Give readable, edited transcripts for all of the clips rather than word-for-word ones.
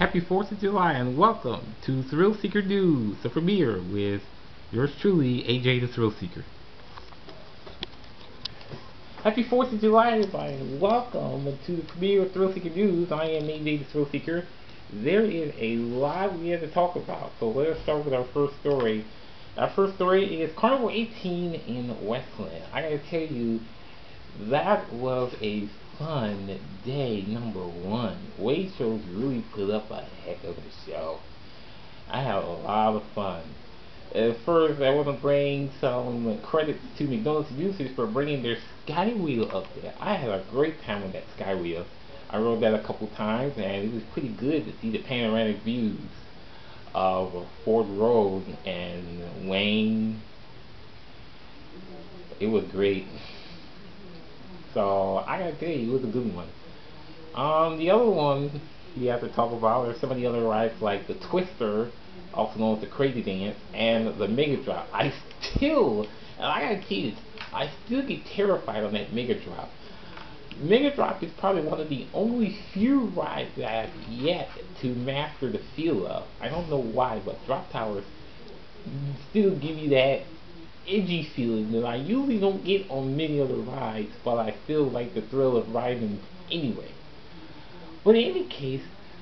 Happy 4th of July and welcome to Thrillseeker News, the premiere with yours truly, AJ the Thrillseeker. Happy 4th of July, everybody, and welcome to the premiere of Thrillseeker News. I am AJ the Thrillseeker. There is a lot we have to talk about, so let us start with our first story. Our first story is Carnival 18 in Westland. I gotta tell you, that was a fun day, number one. Wade shows really put up a heck of a show. I had a lot of fun. At first, I want to bring some credits to McDonald's users for bringing their Skywheel up there. I had a great time with that Skywheel. I rode that a couple times, and it was pretty good to see the panoramic views of Ford Road and Wayne. It was great. So I gotta tell you, it was a good one. The other one we have to talk about are some of the other rides like the Twister, also known as the Crazy Dance, and the Mega Drop. And I gotta tell you, I still get terrified on that Mega Drop. Mega Drop is probably one of the only few rides that I have yet to master the feel of. I don't know why, but drop towers still give you that edgy feeling that I usually don't get on many other rides, but I still like the thrill of riding anyway. But in any case,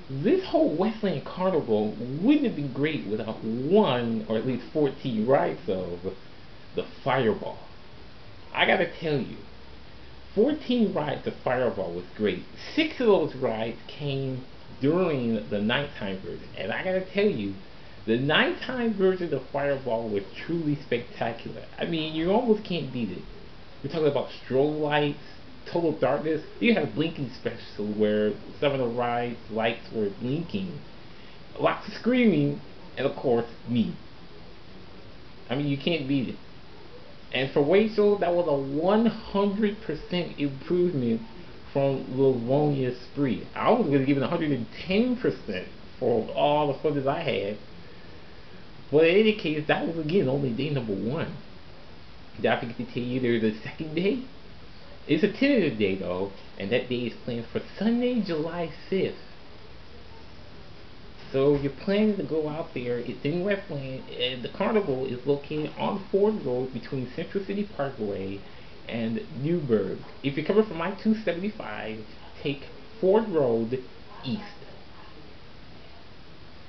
this whole Westland Carnival wouldn't have been great without one or at least 14 rides of the Fireball. I gotta tell you, 14 rides of Fireball was great. 6 of those rides came during the nighttime version, and I gotta tell you, the nighttime version of Fireball was truly spectacular. I mean, you almost can't beat it. We're talking about strobe lights, total darkness. You had a blinking special where some of the rides lights were blinking, lots of screaming, and of course me. I mean, you can't beat it. And for Wade Show, that was a 100% improvement from Livonia Spree. I was going to give it 110% for all the fun that I had. But in any case, that was again only day number one. Did I forget to tell you there's a second day? It's a tentative day though, and that day is planned for Sunday, July 5th. So you're planning to go out there. It's in Westland, and the carnival is located on Ford Road between Central City Parkway and Newburgh. If you're coming from I-275, take Ford Road east.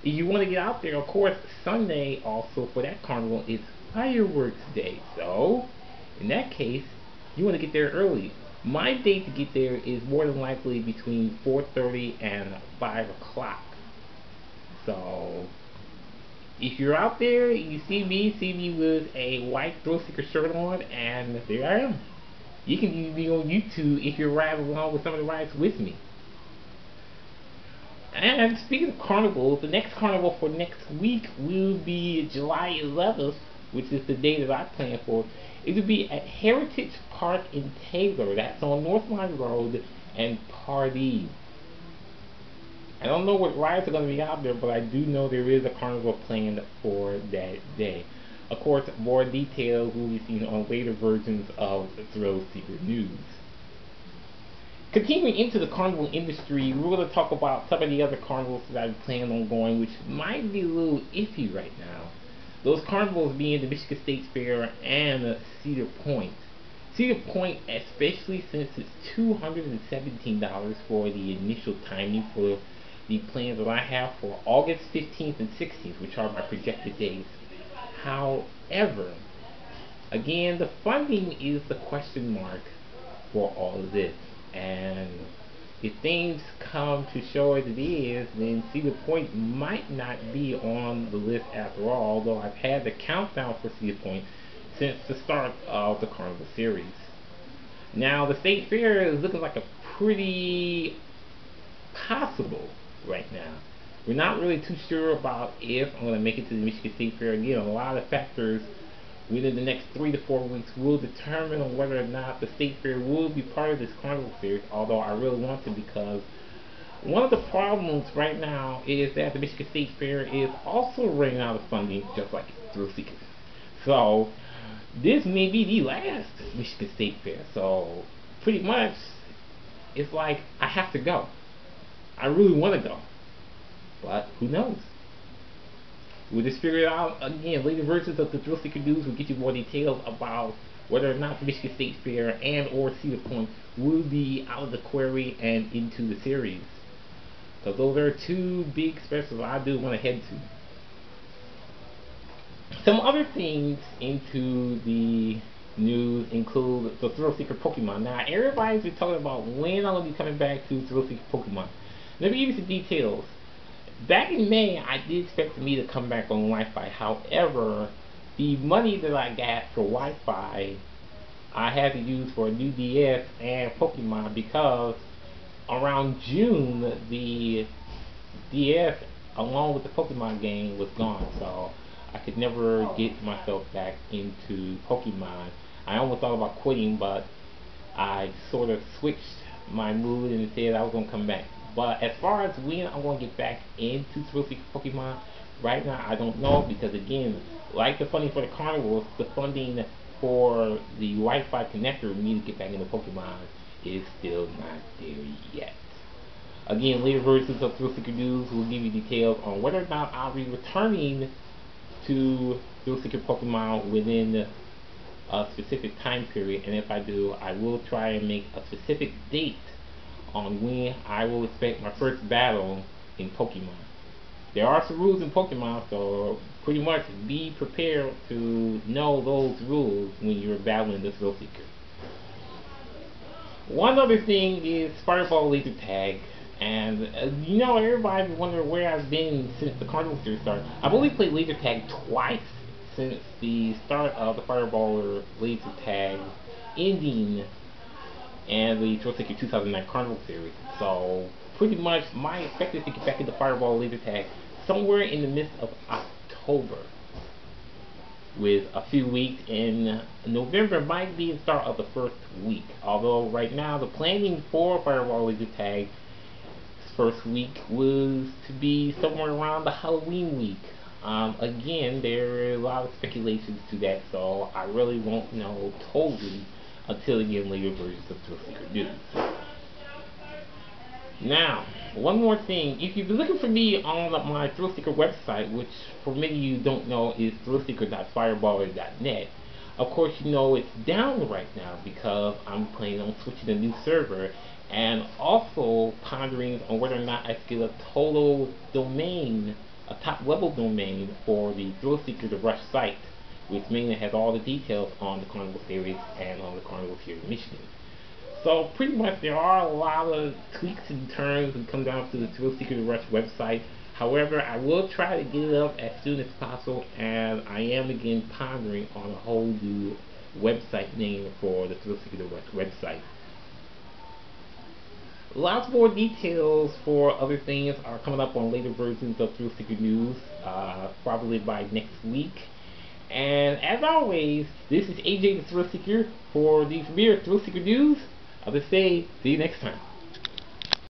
If you want to get out there, of course, Sunday also for that carnival is fireworks day. So, in that case, you want to get there early. My date to get there is more than likely between 4:30 and 5 o'clock. So, if you're out there, you see me with a white Thrillseeker shirt on, and there I am. You can even be on YouTube if you're riding along with some of the rides with me. And speaking of carnivals, the next carnival for next week will be July 11th, which is the day that I plan for. It will be at Heritage Park in Taylor. That's on North Line Road and Pardee. I don't know what rides are going to be out there, but I do know there is a carnival planned for that day. Of course, more details will be seen on later versions of the Thrillseeker News. Continuing into the carnival industry, we're going to talk about some of the other carnivals that I plan on going, which might be a little iffy right now. Those carnivals being the Michigan State Fair and Cedar Point. Cedar Point, especially since it's $217 for the initial timing for the plans that I have for August 15th and 16th, which are my projected days. However, again, the funding is the question mark for all of this. And if things come to show as it is, then Cedar Point might not be on the list after all, although I've had the countdown for Cedar Point since the start of the Carnival series. Now, the State Fair is looking like a pretty possible right now. We're not really too sure about if I'm going to make it to the Michigan State Fair. Again, a lot of factors within the next 3 to 4 weeks will determine on whether or not the State Fair will be part of this Carnival series, although I really want to, because one of the problems right now is that the Michigan State Fair is also running out of funding, just like Thrillseeker. So, this may be the last Michigan State Fair, so pretty much, it's like, I have to go. I really want to go. But who knows? We'll just figure it out again. Later versions of the Thrillseeker News will get you more details about whether or not the Michigan State Fair and or Cedar Point will be out of the query and into the series. So those are two big specials I do want to head to. Some other things into the news include the Thrillseeker Pokemon. Now, everybody's been talking about when I'm going to be coming back to Thrillseeker Pokemon. Let me give you some details. Back in May, I did expect me to come back on Wi-Fi. However, the money that I got for Wi-Fi, I had to use for a new DS and Pokemon because around June, the DS along with the Pokemon game was gone. So I could never get myself back into Pokemon. I almost thought about quitting, but I sort of switched my mood and said I was going to come back. But as far as when I'm going to get back into Thrillseeker Pokemon, right now I don't know, because again, like the funding for the Carnivals, the funding for the Wi-Fi connector for me to get back into Pokemon is still not there yet. Again, later versions of Thrillseeker News will give you details on whether or not I'll be returning to Thrillseeker Pokemon within a specific time period, and if I do, I will try and make a specific date on when I will expect my first battle in Pokemon. There are some rules in Pokemon, so pretty much be prepared to know those rules when you're battling the Thrillseeker. One other thing is Fireball Lasertag, and you know, everybody wondering where I've been since the Carnival series started. I've only played Lasertag twice since the start of the Fireball Lasertag ending and the Thrillseeker 2009 Carnival series. So pretty much my expected to get back into Fireball Lasertag somewhere in the midst of October, with a few weeks in November might be the start of the first week. Although right now the planning for Fireball Lasertag first week was to be somewhere around the Halloween week. Again, there are a lot of speculations to that, so I really won't know totally until again later versions of Thrillseeker News. Now, one more thing. If you've been looking for me on my Thrillseeker website, which for many of you don't know is thrillseeker.fireballer.net, of course you know it's down right now because I'm planning on switching to a new server and also pondering on whether or not I should get a total domain, a top level domain for the Thrillseeker The Rush site, which mainly has all the details on the Carnival series and on the Carnival here in Michigan. So pretty much there are a lot of tweaks and turns when it comes down to the Thrillseeker The Rush website. However, I will try to get it up as soon as possible, and I am again pondering on a whole new website name for the Thrillseeker The Rush website. Lots more details for other things are coming up on later versions of Thrillseeker News, probably by next week. And as always, this is AJ the Thrillseeker for the premiere Thrillseeker News. I'll just say, see you next time.